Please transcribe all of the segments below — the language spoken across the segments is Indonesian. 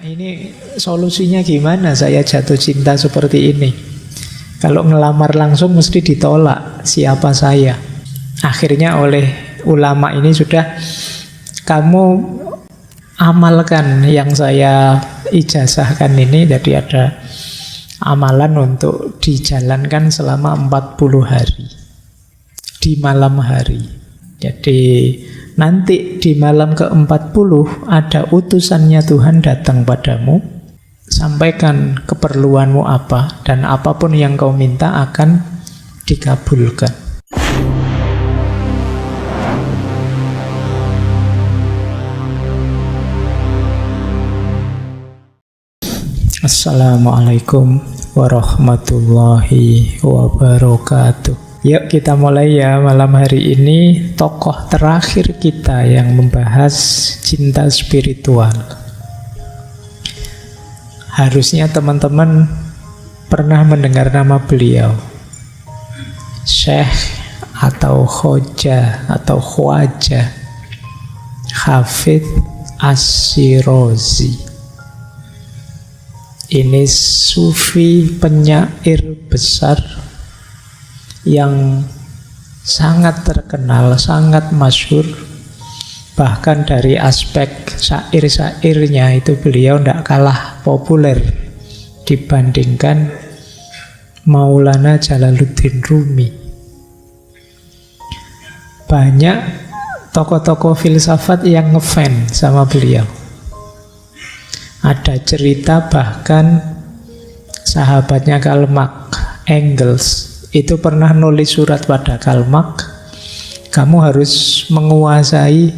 Ini solusinya gimana saya jatuh cinta seperti ini? Kalau ngelamar langsung mesti ditolak. Siapa saya? Akhirnya oleh ulama ini sudah, kamu amalkan yang saya ijazahkan ini. Jadi ada amalan untuk dijalankan selama 40 hari di malam hari. Jadi nanti di malam ke-40 ada utusannya Tuhan datang padamu, sampaikan keperluanmu apa, dan apapun yang kau minta akan dikabulkan. Assalamualaikum warahmatullahi wabarakatuh. Yuk kita mulai ya malam hari ini. Tokoh terakhir kita yang membahas cinta spiritual. Harusnya teman-teman pernah mendengar nama beliau, Syekh atau Khoja atau Khwaja Hafidz Ash-Shirazi. Ini sufi penyair besar yang sangat terkenal, sangat masyhur. Bahkan dari aspek syair-syairnya itu beliau tidak kalah populer dibandingkan Maulana Jalaluddin Rumi. Banyak tokoh-tokoh filsafat yang ngefans sama beliau. Ada cerita bahkan sahabatnya Karl Marx, Engels, itu pernah nulis surat pada Karl Marx, kamu harus menguasai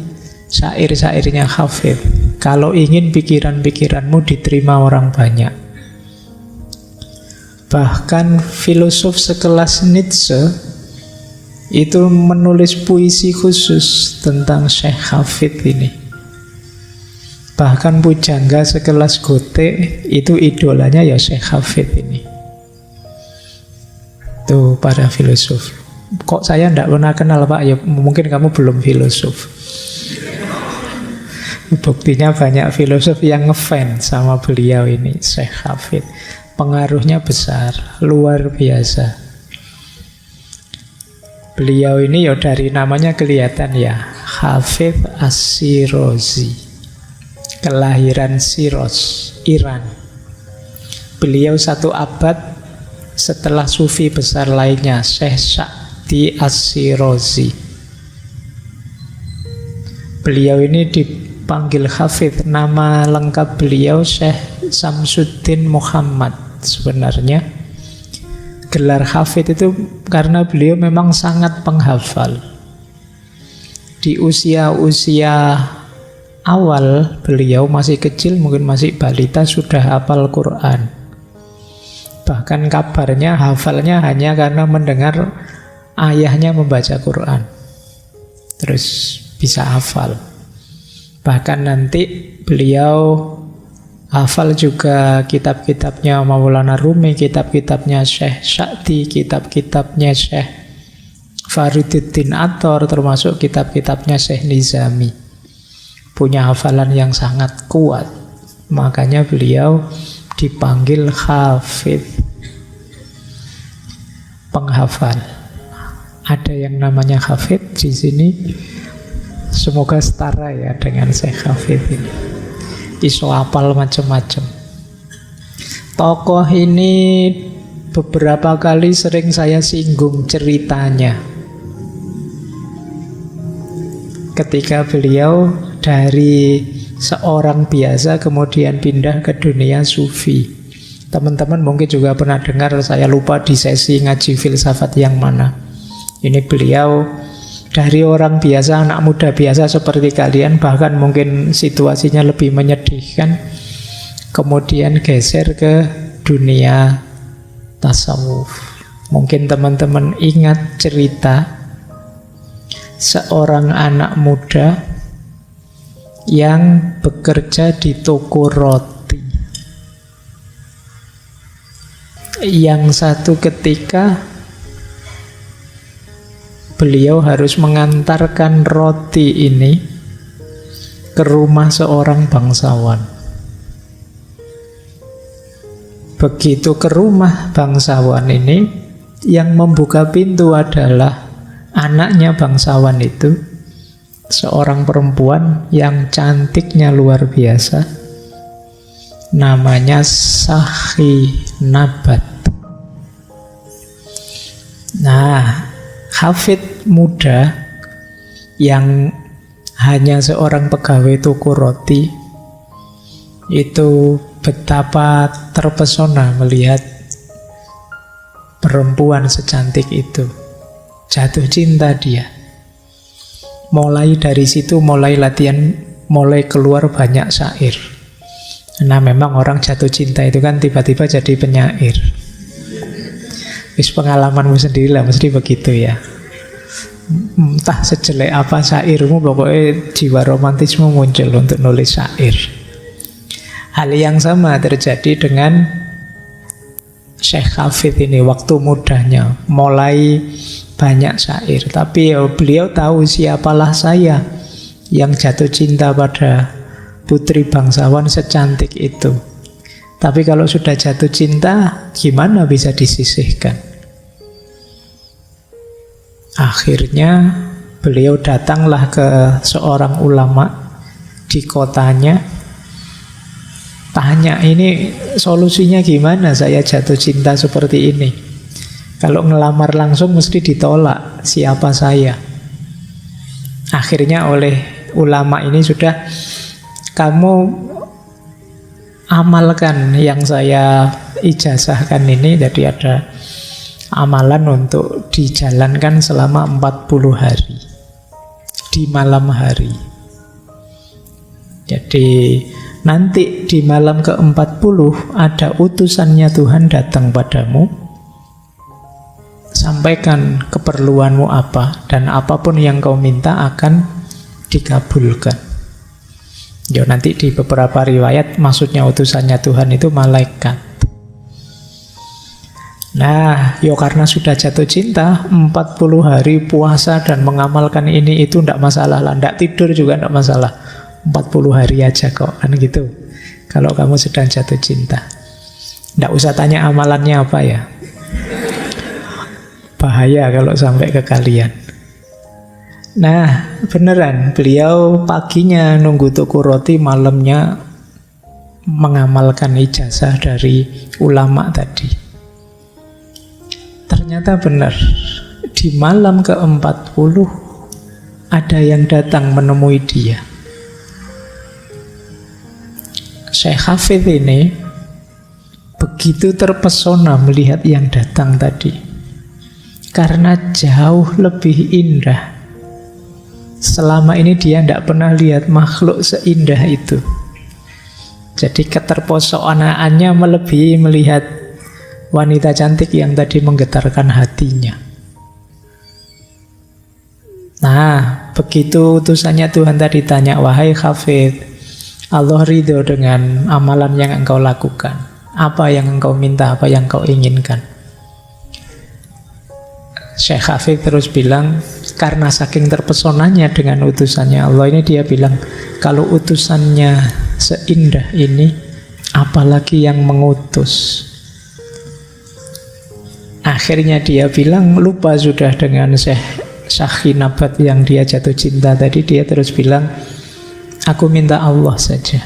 syair-syairnya Hafidz kalau ingin pikiran-pikiranmu diterima orang banyak. Bahkan filosof sekelas Nietzsche itu menulis puisi khusus tentang Syekh Hafidz ini. Bahkan pujangga sekelas Goethe itu idolanya ya Syekh Hafidz ini. Tuh para filosof. Kok saya tidak pernah kenal Pak? Ya mungkin kamu belum filosof. Buktinya banyak filosof yang ngefans sama beliau ini, Syekh Hafidz. Pengaruhnya besar, luar biasa. Beliau ini ya dari namanya kelihatan ya, Hafidz Ash-Shirazi. Kelahiran Shiraz, Iran. Beliau 1 abad setelah sufi besar lainnya, Syekh Sa'di Ash-Shirazi. Beliau ini dipanggil Hafidz. Nama lengkap beliau Syekh Samsuddin Muhammad. Sebenarnya gelar Hafidz itu karena beliau memang sangat penghafal. Di usia-usia awal beliau masih kecil, mungkin masih balita, sudah hafal Quran. Bahkan kabarnya hafalnya hanya karena mendengar ayahnya membaca Quran, terus bisa hafal. Bahkan nanti beliau hafal juga kitab-kitabnya Maulana Rumi, kitab-kitabnya Syekh Sa'di, kitab-kitabnya Syekh Fariduddin Attar, termasuk kitab-kitabnya Syekh Nizami. Punya hafalan yang sangat kuat. Makanya beliau dipanggil Hafidz, penghafal. Ada yang namanya Hafidz di sini. Semoga setara ya dengan Syekh Hafidz ini. Iso hafal macam-macam. Tokoh ini beberapa kali sering saya singgung ceritanya. Ketika beliau dari seorang biasa kemudian pindah ke dunia sufi. Teman-teman mungkin juga pernah dengar, saya lupa di sesi ngaji filsafat yang mana. Ini beliau dari orang biasa, anak muda biasa seperti kalian, bahkan mungkin situasinya lebih menyedihkan, kemudian geser ke dunia tasawuf. Mungkin teman-teman ingat cerita seorang anak muda yang bekerja di toko roti. Yang satu ketika beliau harus mengantarkan roti ini ke rumah seorang bangsawan. begitu ke rumah bangsawan ini, yang membuka pintu adalah anaknya bangsawan itu, seorang perempuan yang cantiknya luar biasa, namanya Sakhinabat. Nah, Hafid muda yang hanya seorang pegawai toko roti itu betapa terpesona melihat perempuan secantik itu. Jatuh cinta dia. Mulai dari situ, mulai latihan, mulai keluar banyak syair. Nah, memang orang jatuh cinta itu kan tiba-tiba jadi penyair. Wis pengalamanmu sendiri lah, mesti begitu ya. Entah sejelek apa syairmu, pokoknya jiwa romantisme muncul untuk nulis syair. Hal yang sama terjadi dengan Syekh Hafid ini. Waktu mudanya mulai banyak syair, tapi beliau tahu siapalah saya yang jatuh cinta pada putri bangsawan secantik itu. Tapi kalau sudah jatuh cinta, gimana bisa disisihkan? Akhirnya beliau datanglah ke seorang ulama di kotanya, tanya, ini solusinya gimana saya jatuh cinta seperti ini? Kalau ngelamar langsung mesti ditolak, siapa saya? Akhirnya oleh ulama ini sudah, kamu amalkan yang saya ijazahkan ini. Jadi ada amalan untuk dijalankan selama 40 hari di malam hari. Jadi nanti di malam ke-40 ada utusannya Tuhan datang padamu, sampaikan keperluanmu apa, dan apapun yang kau minta akan dikabulkan. Ya, nanti di beberapa riwayat maksudnya utusannya Tuhan itu malaikat. Nah, ya karena sudah jatuh cinta, 40 hari puasa dan mengamalkan ini itu tidak masalah lah, tidak tidur juga tidak masalah. 40 hari aja kok, kan gitu. Kalau kamu sedang jatuh cinta, tidak usah tanya amalannya apa ya. Bahaya kalau sampai ke kalian. Nah, beneran beliau paginya nunggu toko roti, malamnya mengamalkan ijazah dari ulama tadi. Ternyata benar, di malam ke-40 ada yang datang menemui dia. Syekh Hafid ini begitu terpesona melihat yang datang tadi, karena jauh lebih indah. Selama ini dia tidak pernah lihat makhluk seindah itu. Jadi keterpesonaannya melebihi melihat wanita cantik yang tadi menggetarkan hatinya. Nah, begitu utusannya Tuhan tadi tanya, wahai Hafid, Allah ridho dengan amalan yang engkau lakukan. Apa yang engkau minta, apa yang engkau inginkan? Syekh Hafid terus bilang, karena saking terpesonanya dengan utusannya Allah ini, dia bilang, kalau utusannya seindah ini, apalagi yang mengutus. Akhirnya dia bilang, lupa sudah dengan Sakhinabat yang dia jatuh cinta tadi. Dia terus bilang, aku minta Allah saja.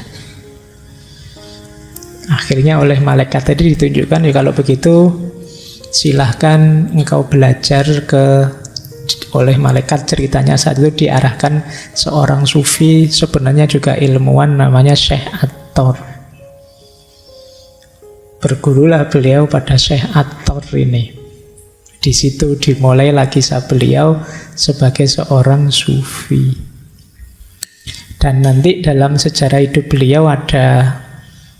Akhirnya oleh malaikat tadi ditunjukkan, ya kalau begitu silahkan engkau belajar oleh malaikat. Ceritanya saat itu diarahkan seorang sufi, sebenarnya juga ilmuwan, namanya Syekh At-Tor. Bergurulah beliau pada Syekh At-Tor ini. Di situ dimulai lagi beliau sebagai seorang sufi. Dan nanti dalam sejarah hidup beliau ada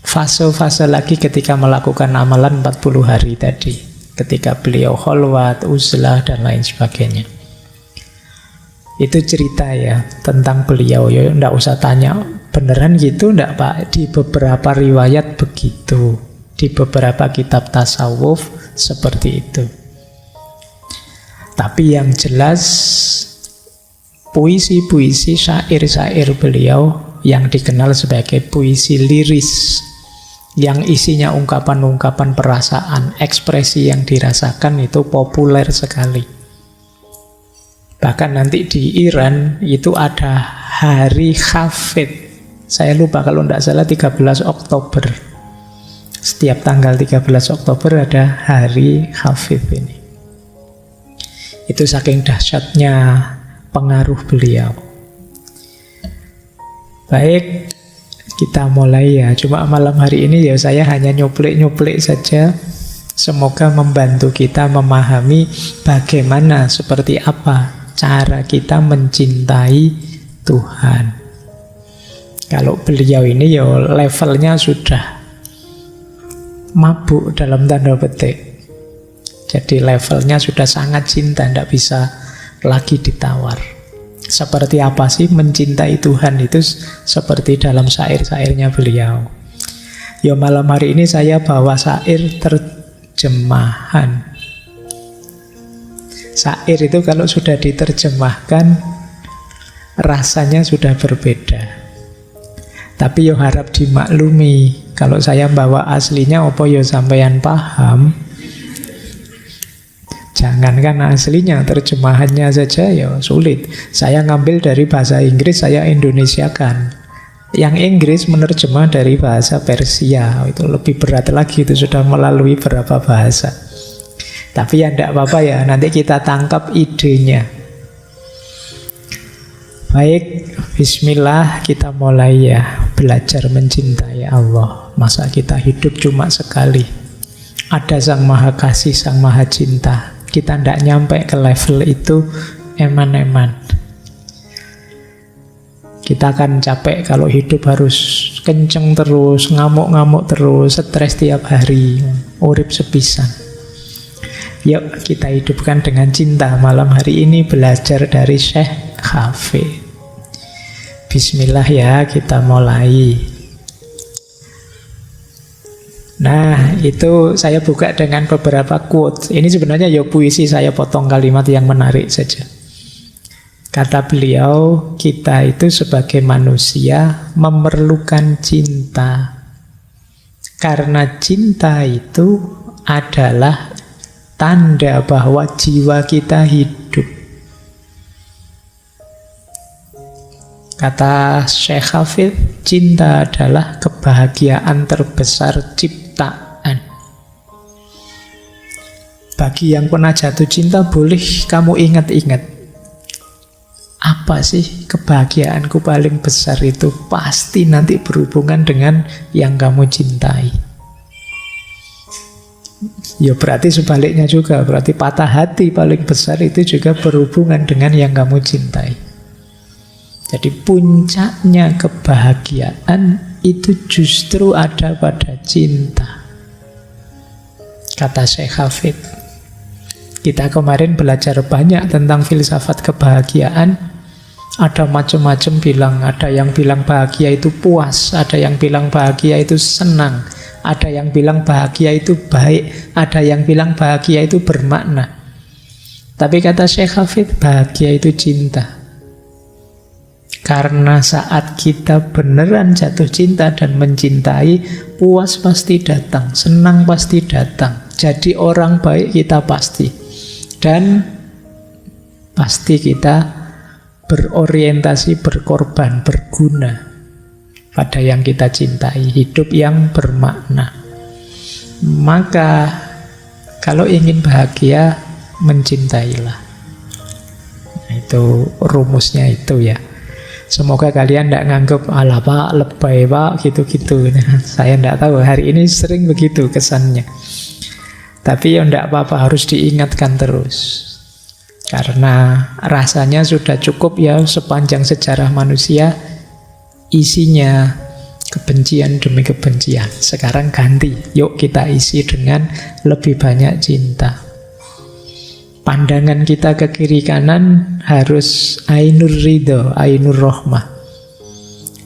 fase-fase lagi ketika melakukan amalan 40 hari tadi, ketika beliau kholwat, uzlah, dan lain sebagainya. Itu cerita ya tentang beliau. Ya enggak usah tanya, beneran gitu enggak Pak? Di beberapa riwayat begitu, di beberapa kitab tasawuf seperti itu. Tapi yang jelas puisi-puisi, syair-syair beliau yang dikenal sebagai puisi liris yang isinya ungkapan-ungkapan perasaan, ekspresi yang dirasakan itu populer sekali. Bahkan nanti di Iran itu ada hari Hafid. Saya lupa kalau tidak salah 13 Oktober. Setiap tanggal 13 Oktober ada hari Hafid ini. Itu saking dahsyatnya pengaruh beliau. Baik, kita mulai ya. Cuma malam hari ini ya saya hanya nyuplik-nyuplik saja. Semoga membantu kita memahami bagaimana, seperti apa cara kita mencintai Tuhan. Kalau beliau ini ya levelnya sudah mabuk dalam tanda petik. Jadi levelnya sudah sangat cinta, tidak bisa lagi ditawar. Seperti apa sih mencintai Tuhan itu, seperti dalam syair-syairnya beliau. Ya malam hari ini saya bawa syair terjemahan. Syair itu kalau sudah diterjemahkan rasanya sudah berbeda. Tapi yo harap dimaklumi, kalau saya bawa aslinya opo yo sampeyan paham. Jangankan aslinya, terjemahannya saja ya sulit. Saya ngambil dari bahasa Inggris, saya Indonesiakan. Yang Inggris menerjemah dari bahasa Persia, itu lebih berat lagi, itu sudah melalui berapa bahasa. Tapi ya tidak apa-apa ya, nanti kita tangkap idenya. Baik, bismillah, kita mulai ya, belajar mencintai Allah. Masa kita hidup cuma sekali. Ada Sang Maha Kasih, Sang Maha Cinta. Kita tidak nyampe ke level itu eman-eman. Kita akan capek kalau hidup harus kenceng terus, ngamuk-ngamuk terus, stres tiap hari, urip sepisan. Yuk kita hidupkan dengan cinta. Malam hari ini belajar dari Syekh Hafid. Bismillah ya, kita mulai. Nah, itu saya buka dengan beberapa quote. Ini sebenarnya ya puisi, saya potong kalimat yang menarik saja. Kata beliau, kita itu sebagai manusia memerlukan cinta. Karena cinta itu adalah tanda bahwa jiwa kita hidup. Kata Syekh Hafid, cinta adalah kebahagiaan terbesar ciptaan. Bagi yang pernah jatuh cinta, boleh kamu ingat-ingat, apa sih kebahagiaanku paling besar itu? Pasti nanti berhubungan dengan yang kamu cintai. Ya berarti sebaliknya juga, berarti patah hati paling besar itu juga berhubungan dengan yang kamu cintai. Jadi puncaknya kebahagiaan itu justru ada pada cinta. Kata Syekh Hafid. Kita kemarin belajar banyak tentang filsafat kebahagiaan. Ada macam-macam bilang. Ada yang bilang bahagia itu puas, ada yang bilang bahagia itu senang, ada yang bilang bahagia itu baik, ada yang bilang bahagia itu bermakna. Tapi kata Syekh Hafid, bahagia itu cinta. Karena saat kita beneran jatuh cinta dan mencintai, puas pasti datang, senang pasti datang. Jadi orang baik kita pasti. Dan pasti kita berorientasi, berkorban, berguna pada yang kita cintai, hidup yang bermakna. Maka kalau ingin bahagia, mencintailah. Nah, itu rumusnya itu ya. Semoga kalian tidak nganggap ala pak, lebay pak, gitu-gitu. Nah, saya tidak tahu, hari ini sering begitu kesannya. Tapi ya tidak apa-apa, harus diingatkan terus. Karena rasanya sudah cukup ya, sepanjang sejarah manusia isinya kebencian demi kebencian. Sekarang ganti, yuk kita isi dengan lebih banyak cinta. Pandangan kita ke kiri kanan harus ainur ridho, ainur rohmah,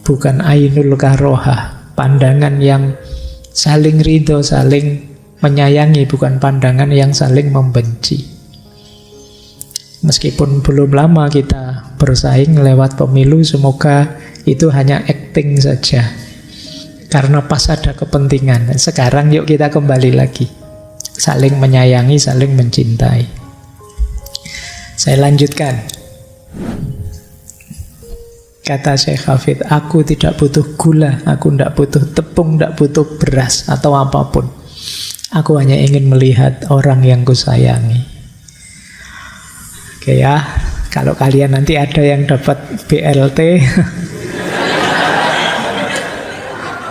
bukan ainul karohah. Pandangan yang saling ridho, saling menyayangi, bukan pandangan yang saling membenci. Meskipun belum lama kita bersaing lewat pemilu, semoga itu hanya acting saja. karena pas ada kepentingan. Sekarang yuk kita kembali lagi, saling menyayangi, saling mencintai. Saya lanjutkan. Kata Syekh Hafid, aku tidak butuh gula, aku tidak butuh tepung, tidak butuh beras atau apapun. Aku hanya ingin melihat orang yang kusayangi. Oke ya, kalau kalian nanti ada yang dapat BLT,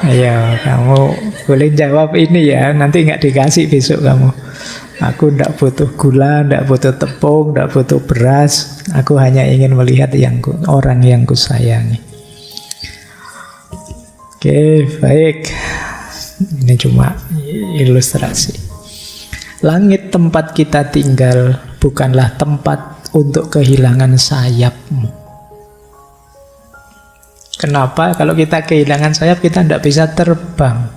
ayo kamu boleh jawab ini ya, nanti nggak dikasih besok kamu. Aku tidak butuh gula, tidak butuh tepung, tidak butuh beras. Aku hanya ingin melihat orang yang kusayangi. Oke, baik. Ini cuma ilustrasi. Langit tempat kita tinggal bukanlah tempat untuk kehilangan sayapmu. Kenapa? Kalau kita kehilangan sayap, kita tidak bisa terbang.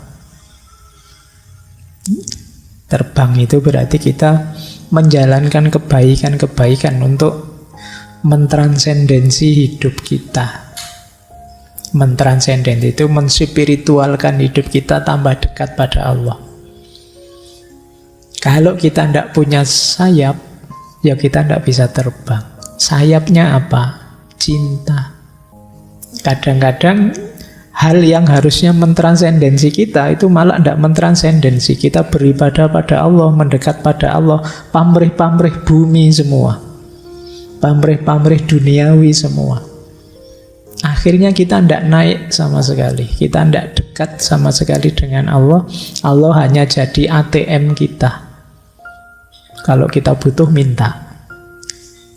Terbang itu berarti kita menjalankan kebaikan-kebaikan untuk mentransendensi hidup kita. Mentransenden itu menspiritualkan hidup kita tambah dekat pada Allah. Kalau kita tidak punya sayap, ya kita tidak bisa terbang. Sayapnya apa? Cinta. Kadang-kadang hal yang harusnya mentransendensi kita itu malah tidak mentransendensi. Kita beribadah pada Allah, mendekat pada Allah, pamrih-pamrih bumi semua, pamrih-pamrih duniawi semua. Akhirnya kita tidak naik sama sekali. Kita tidak dekat sama sekali dengan Allah. Allah hanya jadi ATM kita. Kalau kita butuh, minta.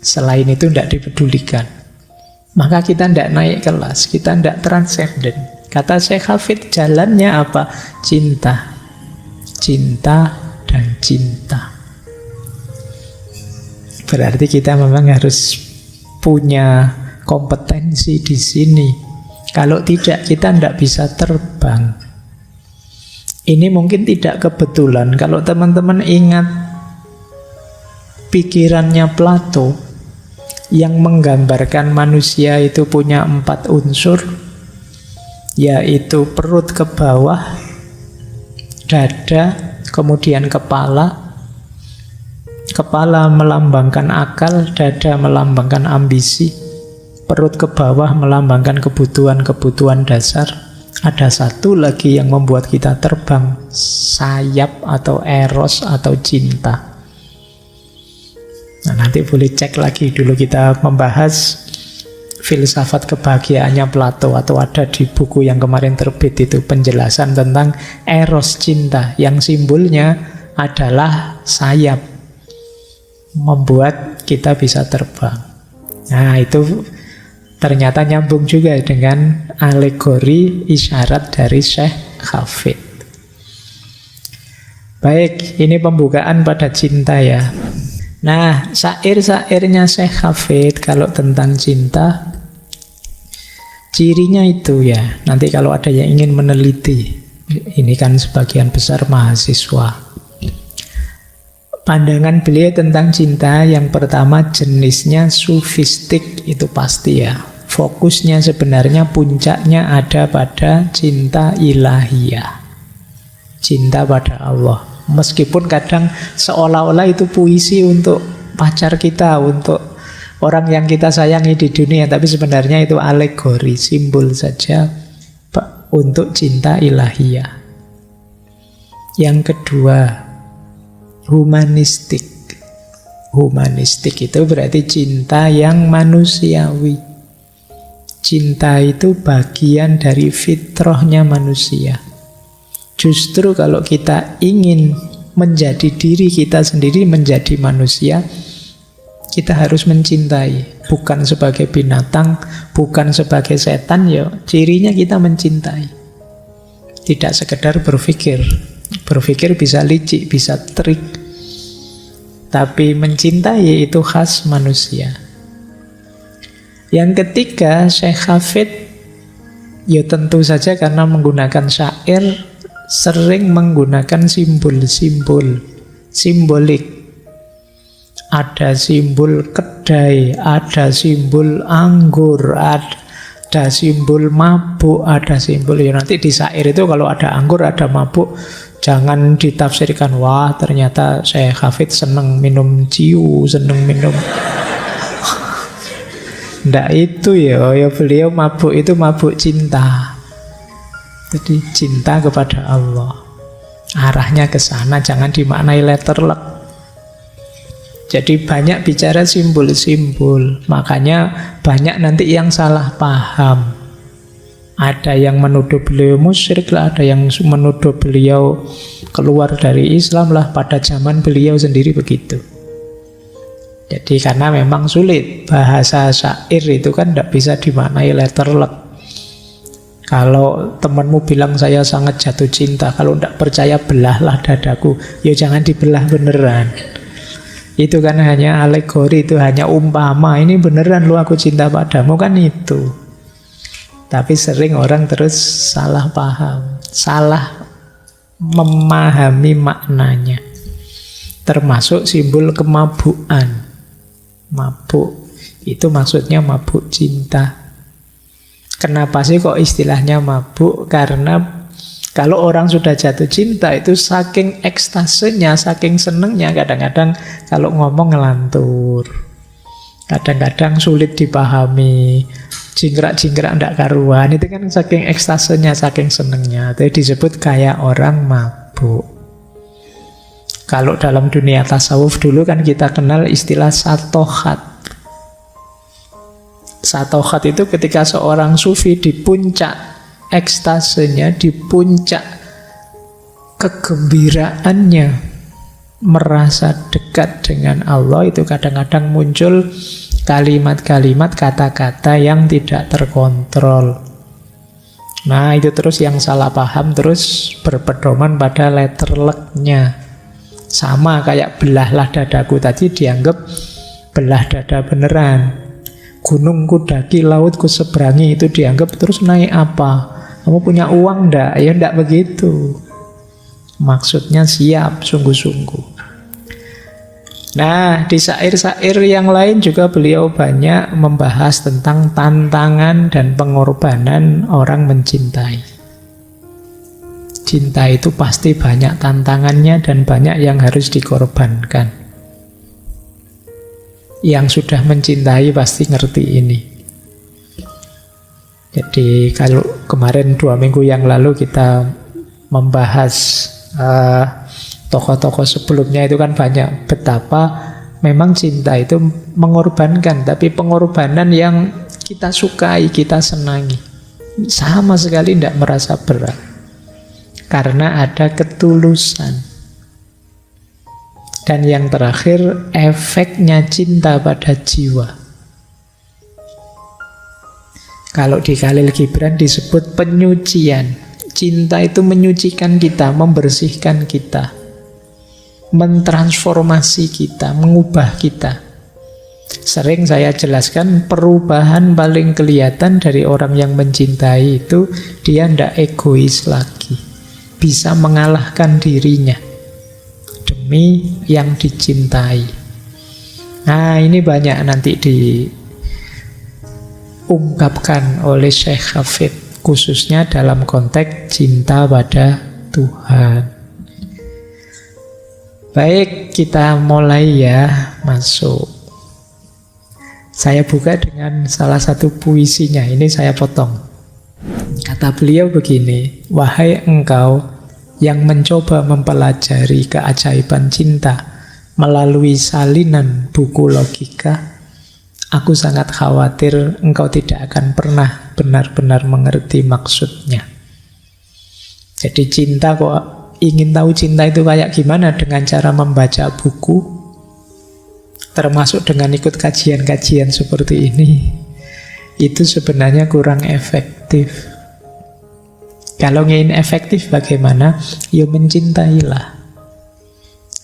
Selain itu tidak dipedulikan. Maka kita tidak naik kelas, kita tidak transenden. Kata Syekh Hafid, jalannya apa? Cinta. Cinta dan cinta. Berarti kita memang harus punya kompetensi di sini. Kalau tidak, kita tidak bisa terbang. Ini mungkin tidak kebetulan. Kalau teman-teman ingat pikirannya Plato, yang menggambarkan manusia itu punya 4 unsur, yaitu perut ke bawah, dada, kemudian kepala. Kepala melambangkan akal, dada melambangkan ambisi, perut ke bawah melambangkan kebutuhan-kebutuhan dasar. Ada satu lagi yang membuat kita terbang, sayap atau eros atau cinta. Nah, nanti boleh cek lagi, dulu kita membahas filsafat kebahagiaannya Plato, atau ada di buku yang kemarin terbit itu penjelasan tentang eros cinta yang simbolnya adalah sayap, membuat kita bisa terbang. Nah, itu ternyata nyambung juga dengan alegori isyarat dari Syekh Hafid. Baik, ini pembukaan pada cinta ya. Nah, syair-syairnya Syekh Hafid kalau tentang cinta, cirinya itu ya, nanti kalau ada yang ingin meneliti, ini kan sebagian besar mahasiswa, pandangan beliau tentang cinta yang pertama jenisnya sufistik, itu pasti ya. Fokusnya sebenarnya puncaknya ada pada cinta ilahiyah, cinta pada Allah. Meskipun kadang seolah-olah itu puisi untuk pacar kita, untuk orang yang kita sayangi di dunia, tapi sebenarnya itu alegori, simbol saja untuk cinta ilahiyah. Yang kedua, humanistik. Humanistik itu berarti cinta yang manusiawi. Cinta itu bagian dari fitrahnya manusia. Justru kalau kita ingin menjadi diri kita sendiri, menjadi manusia, kita harus mencintai. Bukan sebagai binatang, bukan sebagai setan, ya cirinya kita mencintai. Tidak sekedar berpikir. Berpikir bisa licik, bisa trik. Tapi mencintai itu khas manusia. Yang ketiga, Syekh Hafid, ya tentu saja karena menggunakan syair, sering menggunakan simbol-simbol, simbolik. Ada simbol kedai, ada simbol anggur, ada simbol mabuk, ada simbol ya nanti di syair itu kalau ada anggur ada mabuk, jangan ditafsirkan wah ternyata Syekh Hafid seneng minum ciu, seneng minum. Ndak itu ya beliau mabuk itu mabuk cinta. Jadi cinta kepada Allah. Arahnya ke sana, jangan dimaknai letterlek. Jadi banyak bicara simbol-simbol. Makanya banyak nanti yang salah paham. Ada yang menuduh beliau musyrik lah, ada yang menuduh beliau keluar dari Islam lah. Pada zaman beliau sendiri begitu. Jadi karena memang sulit. Bahasa syair itu kan tidak bisa dimaknai letterlek. Kalau temanmu bilang saya sangat jatuh cinta, kalau tidak percaya belahlah dadaku. Ya jangan dibelah beneran. Itu kan hanya alegori, itu hanya umpama. Ini beneran lu aku cinta padamu, kan itu. Tapi sering orang terus salah paham, salah memahami maknanya. Termasuk simbol kemabukan. Mabuk itu maksudnya mabuk cinta. Kenapa sih kok istilahnya mabuk? Karena kalau orang sudah jatuh cinta itu saking ekstasenya, saking senengnya, kadang-kadang kalau ngomong ngelantur, kadang-kadang sulit dipahami, jingkrak-jingkrak ndak karuan. Itu kan saking ekstasenya, saking senengnya. Itu disebut kayak orang mabuk. Kalau dalam dunia tasawuf dulu kan kita kenal istilah satohat. Satohat itu ketika seorang sufi di puncak ekstasenya, di puncak kegembiraannya, merasa dekat dengan Allah, itu kadang-kadang muncul kalimat-kalimat, kata-kata yang tidak terkontrol. Nah itu terus yang salah paham, terus berpedoman pada letterleknya. Sama kayak belahlah dadaku tadi dianggap belah dada beneran. Gunung ku daki, laut ku seberangi, itu dianggap terus naik apa? Kamu punya uang ndak? Ya ndak begitu. Maksudnya siap, sungguh-sungguh. Nah, di syair-syair yang lain juga beliau banyak membahas tentang tantangan dan pengorbanan orang mencintai. Cinta itu pasti banyak tantangannya dan banyak yang harus dikorbankan. Yang sudah mencintai pasti ngerti ini. Jadi kalau kemarin 2 minggu yang lalu kita membahas tokoh-tokoh sebelumnya itu kan banyak betapa memang cinta itu mengorbankan, tapi pengorbanan yang kita sukai, kita senangi. Sama sekali tidak merasa berat. Karena ada ketulusan. Dan yang terakhir, efeknya cinta pada jiwa. Kalau di Khalil Gibran disebut penyucian. Cinta itu menyucikan kita, membersihkan kita, mentransformasi kita, mengubah kita. Sering saya jelaskan perubahan paling kelihatan dari orang yang mencintai itu, dia tidak egois lagi. Bisa mengalahkan dirinya demi yang dicintai. Nah ini banyak nanti diungkapkan oleh Syekh Hafid, khususnya dalam konteks cinta pada Tuhan. Baik, kita mulai ya, masuk. Saya buka dengan salah satu puisinya, ini saya potong. Kata beliau begini, wahai engkau yang mencoba mempelajari keajaiban cinta melalui salinan buku logika, aku sangat khawatir engkau tidak akan pernah benar-benar mengerti maksudnya. Jadi cinta, kok ingin tahu cinta itu kayak gimana dengan cara membaca buku, termasuk dengan ikut kajian-kajian seperti ini, itu sebenarnya kurang efektif. Kalau ingin efektif bagaimana? Ya mencintailah.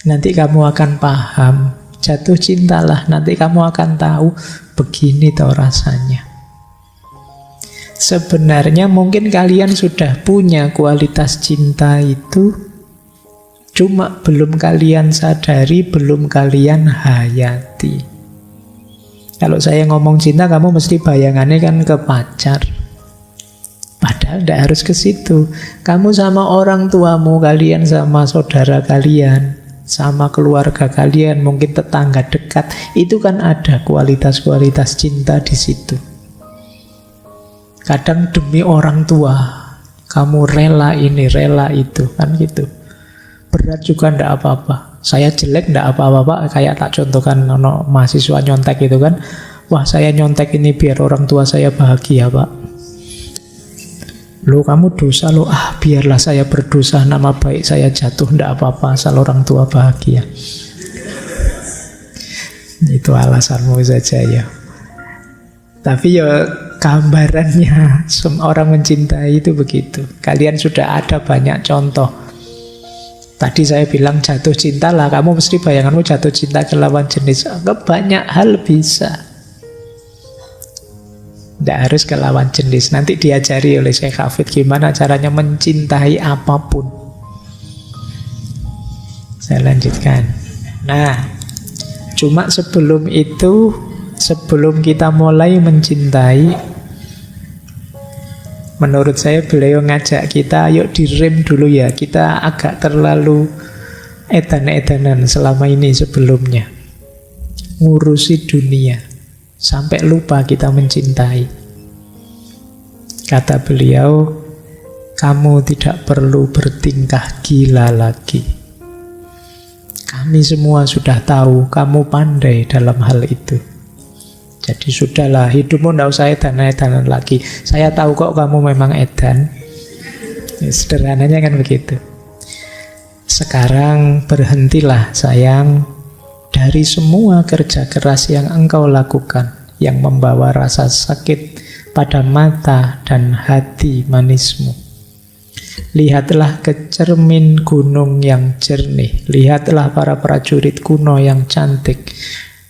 Nanti kamu akan paham. Jatuh cintalah, nanti kamu akan tahu begini toh rasanya. Sebenarnya mungkin kalian sudah punya kualitas cinta itu, cuma belum kalian sadari, belum kalian hayati. Kalau saya ngomong cinta, kamu mesti bayangannya kan ke pacar. Padahal tidak harus ke situ. Kamu sama orang tuamu, kalian sama saudara kalian, sama keluarga kalian, mungkin tetangga dekat, itu kan ada kualitas-kualitas cinta di situ. Kadang demi orang tua, kamu rela ini, rela itu, kan gitu. Berat juga ndak apa-apa. Saya jelek ndak apa-apa, Pak. Kayak tak contohkan no, mahasiswa nyontek itu kan. Wah, saya nyontek ini biar orang tua saya bahagia, Pak. Loh, kamu dosa loh. Biarlah saya berdosa, nama baik saya jatuh, ndak apa-apa asal orang tua bahagia. Itu alasanmu saja ya. Tapi ya gambarannya orang mencintai itu begitu. Kalian sudah ada banyak contoh. Tadi saya bilang jatuh cinta lah, kamu mesti bayanganmu jatuh cinta ke lawan jenis. Banyak hal bisa. Tidak harus ke lawan jenis. Nanti diajari oleh Syekh Hafid gimana caranya mencintai apapun. Saya lanjutkan. Nah, cuma sebelum itu, sebelum kita mulai mencintai, menurut saya beliau ngajak kita, ayo direm dulu ya. Kita agak terlalu edan-edanan selama ini sebelumnya. Ngurusi dunia. Sampai lupa kita mencintai. Kata beliau, kamu tidak perlu bertingkah gila lagi. Kami semua sudah tahu kamu pandai dalam hal itu. Jadi sudahlah, hidupmu tidak usah edan-edanan lagi. Saya tahu kok kamu memang edan. Ya, sederhananya kan begitu. Sekarang berhentilah sayang dari semua kerja keras yang engkau lakukan, yang membawa rasa sakit pada mata dan hati manismu. Lihatlah ke cermin gunung yang jernih, lihatlah para prajurit kuno yang cantik,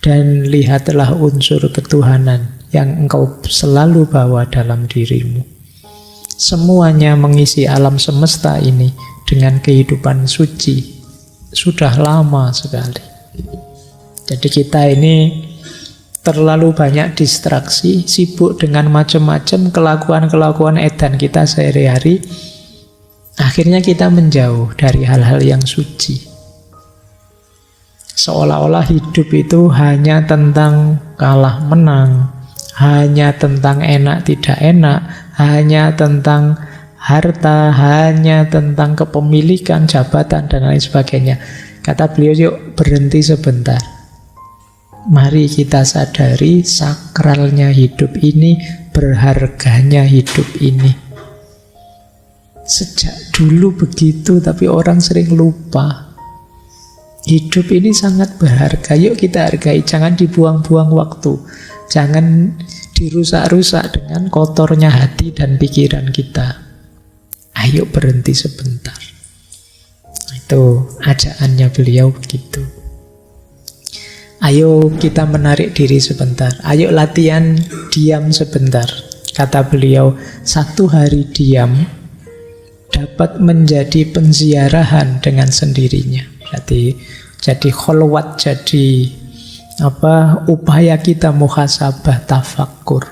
dan lihatlah unsur ketuhanan yang engkau selalu bawa dalam dirimu. Semuanya mengisi alam semesta ini dengan kehidupan suci. Sudah lama sekali. Jadi kita ini terlalu banyak distraksi, sibuk dengan macam-macam kelakuan-kelakuan edan kita sehari-hari. Akhirnya kita menjauh dari hal-hal yang suci. Seolah-olah hidup itu hanya tentang kalah menang, hanya tentang enak tidak enak, hanya tentang harta, hanya tentang kepemilikan, jabatan, dan lain sebagainya. Kata beliau, yuk berhenti sebentar. Mari kita sadari sakralnya hidup ini, berharganya hidup ini. Sejak dulu begitu, tapi orang sering lupa. Hidup ini sangat berharga, yuk kita hargai. Jangan dibuang-buang waktu. Jangan dirusak-rusak dengan kotornya hati dan pikiran kita. Ayo berhenti sebentar. Itu ajakannya beliau begitu. Ayo kita menarik diri sebentar. Ayo latihan diam sebentar. Kata beliau, 1 hari diam dapat menjadi penziarahan dengan sendirinya. Berarti jadi kholwat, jadi upaya kita muhasabah, tafakkur.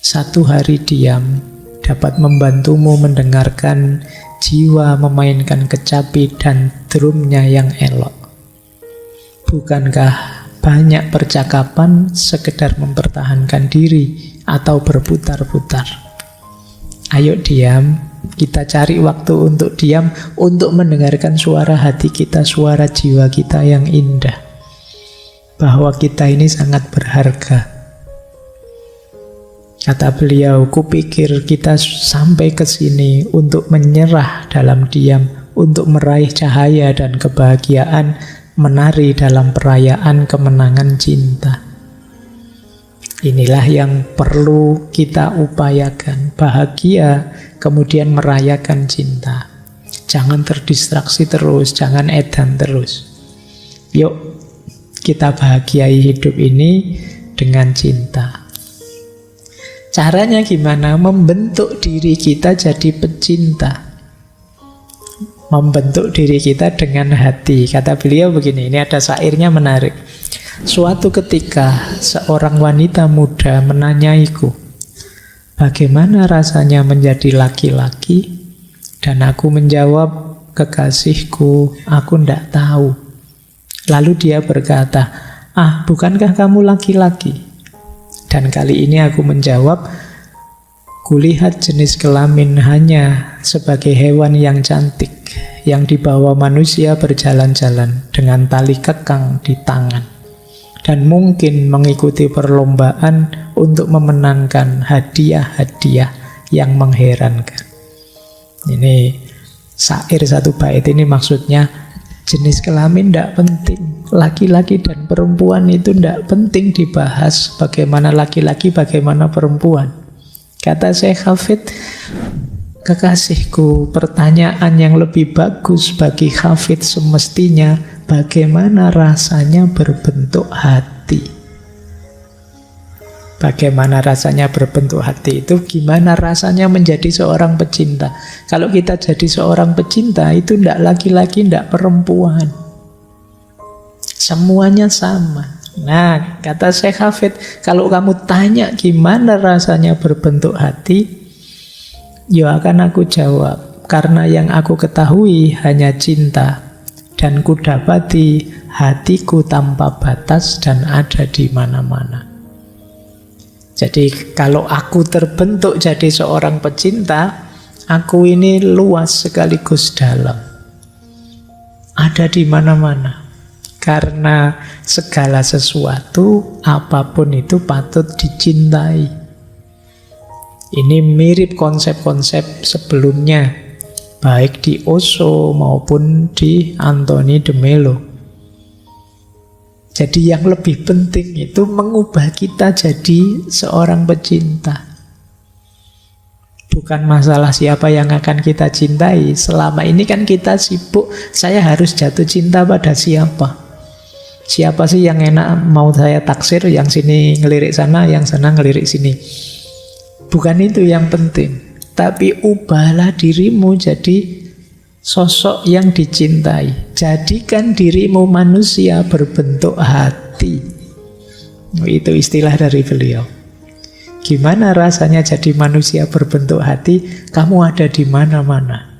1 hari diam dapat membantumu mendengarkan jiwa memainkan kecapi dan drumnya yang elok. Bukankah banyak percakapan sekedar mempertahankan diri atau berputar-putar? Ayo diam, kita cari waktu untuk diam, untuk mendengarkan suara hati kita, suara jiwa kita yang indah. Bahwa kita ini sangat berharga. Kata beliau, kupikir kita sampai ke sini untuk menyerah dalam diam, untuk meraih cahaya dan kebahagiaan, menari dalam perayaan kemenangan cinta. Inilah yang perlu kita upayakan. Bahagia, kemudian merayakan cinta. Jangan terdistraksi terus, jangan edan terus. Yuk, kita bahagiai hidup ini dengan cinta. Caranya gimana? Membentuk diri kita jadi pecinta. Membentuk diri kita dengan hati. Kata beliau begini, ini ada syairnya menarik. Suatu ketika seorang wanita muda menanyaiku, bagaimana rasanya menjadi laki-laki? Dan aku menjawab, kekasihku, aku ndak tahu. Lalu dia berkata, bukankah kamu laki-laki? Dan kali ini aku menjawab, kulihat jenis kelamin hanya sebagai hewan yang cantik, yang dibawa manusia berjalan-jalan dengan tali kekang di tangan, dan mungkin mengikuti perlombaan untuk memenangkan hadiah-hadiah yang mengherankan. Ini syair satu bait ini maksudnya, jenis kelamin tidak penting. Laki-laki dan perempuan itu tidak penting dibahas. Bagaimana laki-laki, bagaimana perempuan. Kata Syekh Hafid, kekasihku, pertanyaan yang lebih bagus bagi Hafid semestinya, bagaimana rasanya berbentuk hati? Bagaimana rasanya berbentuk hati itu, gimana rasanya menjadi seorang pecinta. Kalau kita jadi seorang pecinta, itu tidak laki-laki, tidak perempuan. Semuanya sama. Nah, kata Syekh Hafid, kalau kamu tanya gimana rasanya berbentuk hati, ya akan aku jawab, karena yang aku ketahui hanya cinta, dan kudapati hatiku tanpa batas dan ada di mana-mana. Jadi kalau aku terbentuk jadi seorang pecinta, aku ini luas sekaligus dalam. Ada di mana-mana. Karena segala sesuatu, apapun itu patut dicintai. Ini mirip konsep-konsep sebelumnya, baik di Osho maupun di Anthony de Mello. Jadi yang lebih penting itu mengubah kita jadi seorang pecinta. Bukan masalah siapa yang akan kita cintai. Selama ini kan kita sibuk, saya harus jatuh cinta pada siapa. Siapa sih yang enak mau saya taksir, yang sini ngelirik sana, yang sana ngelirik sini. Bukan itu yang penting. Tapi ubahlah dirimu jadi sosok yang dicintai. Jadikan dirimu manusia berbentuk hati. Itu istilah dari beliau. Gimana rasanya jadi manusia berbentuk hati? Kamu ada di mana-mana.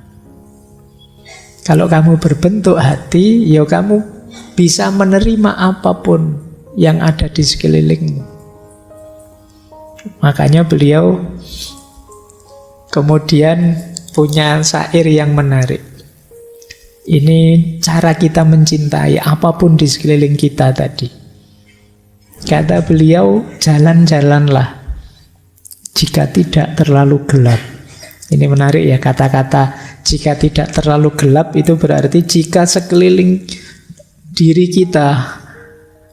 Kalau kamu berbentuk hati, ya kamu bisa menerima apapun yang ada di sekelilingmu. Makanya beliau kemudian punya syair yang menarik. Ini cara kita mencintai apapun di sekeliling kita tadi. Kata beliau, jalan-jalanlah jika tidak terlalu gelap. Ini menarik ya, kata-kata jika tidak terlalu gelap itu berarti jika sekeliling diri kita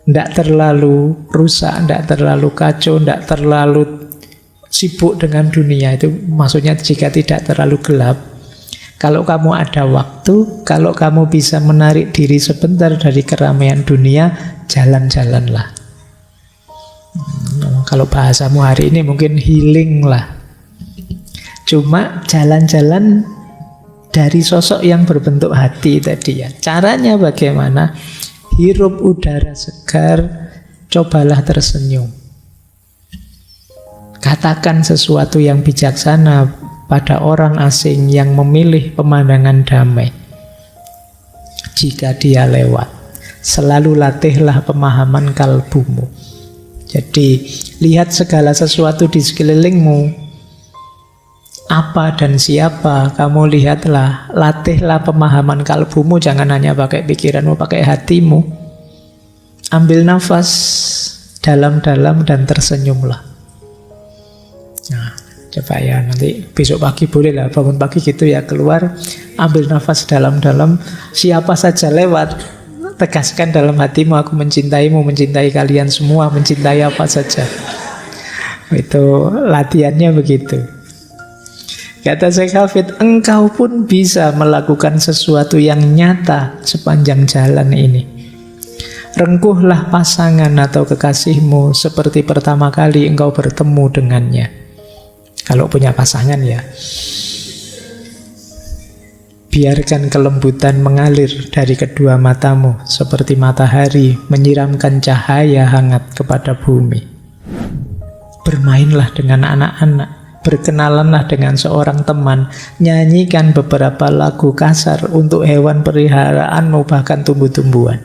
tidak terlalu rusak, tidak terlalu kacau, tidak terlalu sibuk dengan dunia. Itu maksudnya jika tidak terlalu gelap. Kalau kamu ada waktu, kalau kamu bisa menarik diri sebentar dari keramaian dunia, jalan-jalanlah. Kalau bahasamu hari ini mungkin healing lah. Cuma jalan-jalan dari sosok yang berbentuk hati tadi ya. Caranya bagaimana? Hirup udara segar, cobalah tersenyum. Katakan sesuatu yang bijaksana pada orang asing yang memilih pemandangan damai. Jika dia lewat, selalu latihlah pemahaman kalbumu. Jadi, lihat segala sesuatu di sekelilingmu, apa dan siapa, kamu lihatlah, latihlah pemahaman kalbumu, jangan hanya pakai pikiranmu, pakai hatimu. Ambil nafas dalam-dalam dan tersenyumlah. Nah, coba ya, nanti besok pagi boleh lah, bangun pagi gitu ya, keluar, ambil nafas dalam-dalam, siapa saja lewat, tegaskan dalam hatimu, aku mencintaimu, mencintai kalian semua, mencintai apa saja. Itu latihannya begitu. Kata Syekh Hafid, engkau pun bisa melakukan sesuatu yang nyata sepanjang jalan ini. Rengkuhlah pasangan atau kekasihmu seperti pertama kali engkau bertemu dengannya. Kalau punya pasangan ya. Biarkan kelembutan mengalir dari kedua matamu seperti matahari menyiramkan cahaya hangat kepada bumi. Bermainlah dengan anak-anak. berkenalanlah dengan seorang teman, nyanyikan beberapa lagu kasar untuk hewan peliharaanmu, bahkan tumbuh-tumbuhan.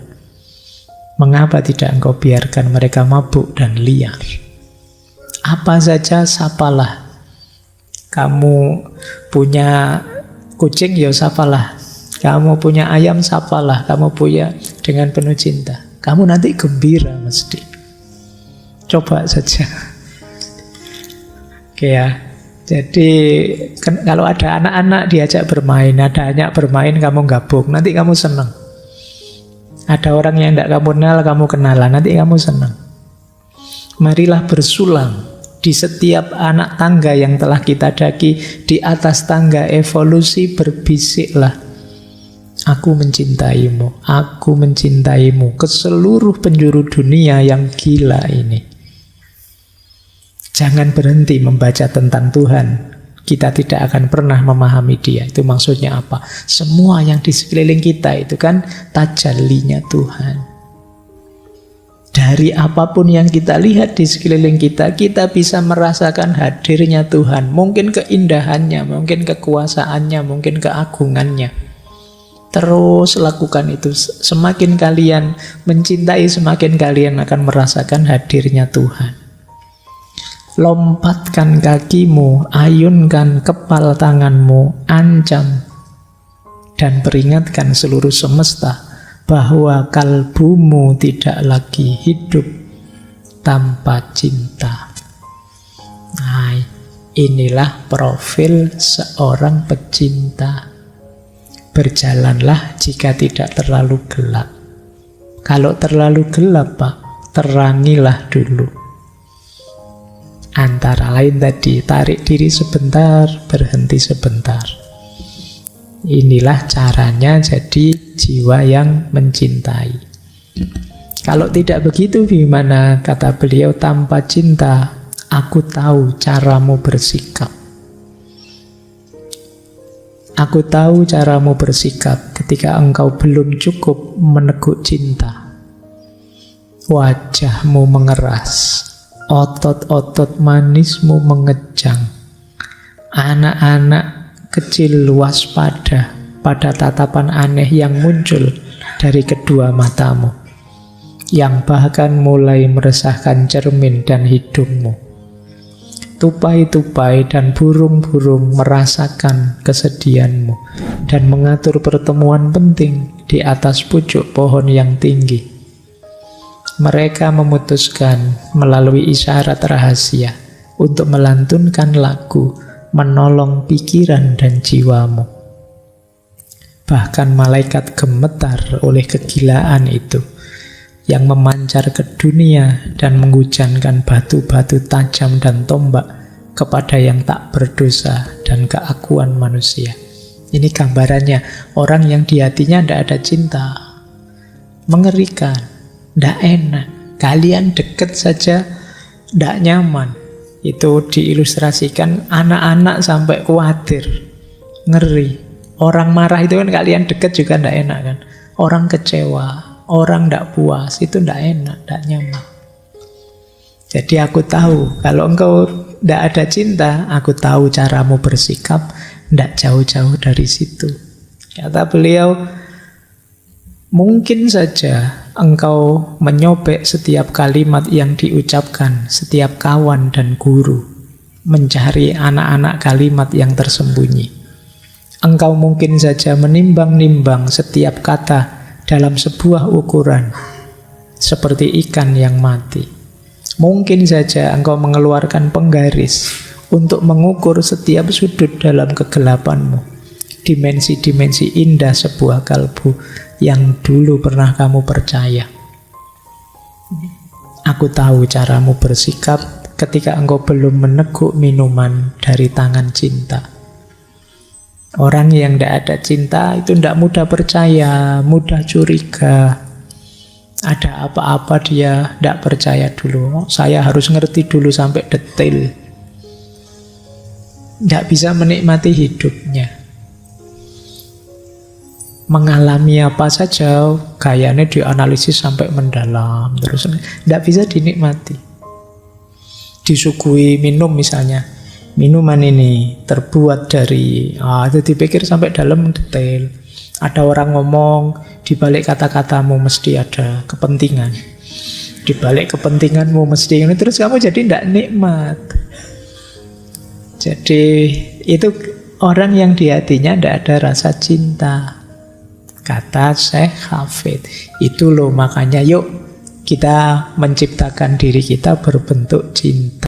Mengapa tidak engkau biarkan mereka mabuk dan liar? Apa saja sapalah. Kamu punya kucing, ya sapalah. Kamu punya ayam, sapalah. Kamu punya dengan penuh cinta. Kamu nanti gembira mesti. Coba saja. Oke ya. Jadi kalau ada anak-anak diajak bermain, ada anak bermain, kamu gabung, nanti kamu senang. Ada orang yang tidak kamu kenal, kamu kenalan, nanti kamu senang. Marilah bersulang di setiap anak tangga yang telah kita daki. Di atas tangga evolusi berbisiklah, aku mencintaimu, aku mencintaimu, ke seluruh penjuru dunia yang gila ini. Jangan berhenti membaca tentang Tuhan. Kita tidak akan pernah memahami Dia. Itu maksudnya apa? Semua yang di sekeliling kita itu kan tajallinya Tuhan. Dari apapun yang kita lihat di sekeliling kita, kita bisa merasakan hadirnya Tuhan. Mungkin keindahannya, mungkin kekuasaannya, mungkin keagungannya. Terus lakukan itu. Semakin kalian mencintai, semakin kalian akan merasakan hadirnya Tuhan. Lompatkan kakimu, ayunkan kepal tanganmu, ancam dan peringatkan seluruh semesta bahwa kalbumu tidak lagi hidup tanpa cinta. Nah, inilah profil seorang pecinta. Berjalanlah jika tidak terlalu gelap. Kalau terlalu gelap, Pak, terangilah dulu. Antara lain tadi, tarik diri sebentar, berhenti sebentar. Inilah caranya jadi jiwa yang mencintai. Kalau tidak begitu gimana? Kata beliau, tanpa cinta, aku tahu caramu bersikap. Aku tahu caramu bersikap ketika engkau belum cukup meneguk cinta. Wajahmu mengeras, otot-otot manismu mengejang. Anak-anak kecil waspada pada tatapan aneh yang muncul dari kedua matamu, yang bahkan mulai meresahkan cermin dan hidungmu. Tupai-tupai dan burung-burung merasakan kesedihanmu dan mengatur pertemuan penting di atas pucuk pohon yang tinggi. Mereka memutuskan melalui isyarat rahasia untuk melantunkan lagu, menolong pikiran dan jiwamu. Bahkan malaikat gemetar oleh kegilaan itu yang memancar ke dunia dan menghujankan batu-batu tajam dan tombak kepada yang tak berdosa dan keakuan manusia. Ini gambarannya orang yang di hatinya tidak ada cinta. Mengerikan. Tidak enak, kalian deket saja tidak nyaman. Itu diilustrasikan anak-anak sampai khawatir, ngeri. Orang marah itu kan kalian deket juga tidak enak kan. Orang kecewa, orang tidak puas, itu tidak enak, tidak nyaman. Jadi aku tahu, kalau engkau tidak ada cinta, aku tahu caramu bersikap, tidak jauh-jauh dari situ. Kata beliau, mungkin saja engkau menyobek setiap kalimat yang diucapkan setiap kawan dan guru, mencari anak-anak kalimat yang tersembunyi. Engkau mungkin saja menimbang-nimbang setiap kata dalam sebuah ukuran, seperti ikan yang mati. Mungkin saja engkau mengeluarkan penggaris untuk mengukur setiap sudut dalam kegelapanmu, dimensi-dimensi indah sebuah kalbu yang dulu pernah kamu percaya. Aku tahu caramu bersikap ketika engkau belum meneguk minuman dari tangan cinta. Orang yang tidak ada cinta itu tidak mudah percaya, mudah curiga. Ada apa-apa dia tidak percaya dulu. Saya harus ngerti dulu sampai detail. Tidak bisa menikmati hidupnya. Mengalami apa saja, gayanya dianalisis sampai mendalam, terus tidak bisa dinikmati. Disuguhi minum misalnya, Minuman ini terbuat dari, itu dipikir sampai dalam detail. Ada orang ngomong, di balik kata-katamu mesti ada kepentingan. Di balik kepentinganmu mesti ini, terus kamu jadi tidak nikmat. Jadi itu orang yang di hatinya tidak ada rasa cinta. Kata Syekh Hafid. Itu loh makanya yuk kita menciptakan diri kita berbentuk cinta.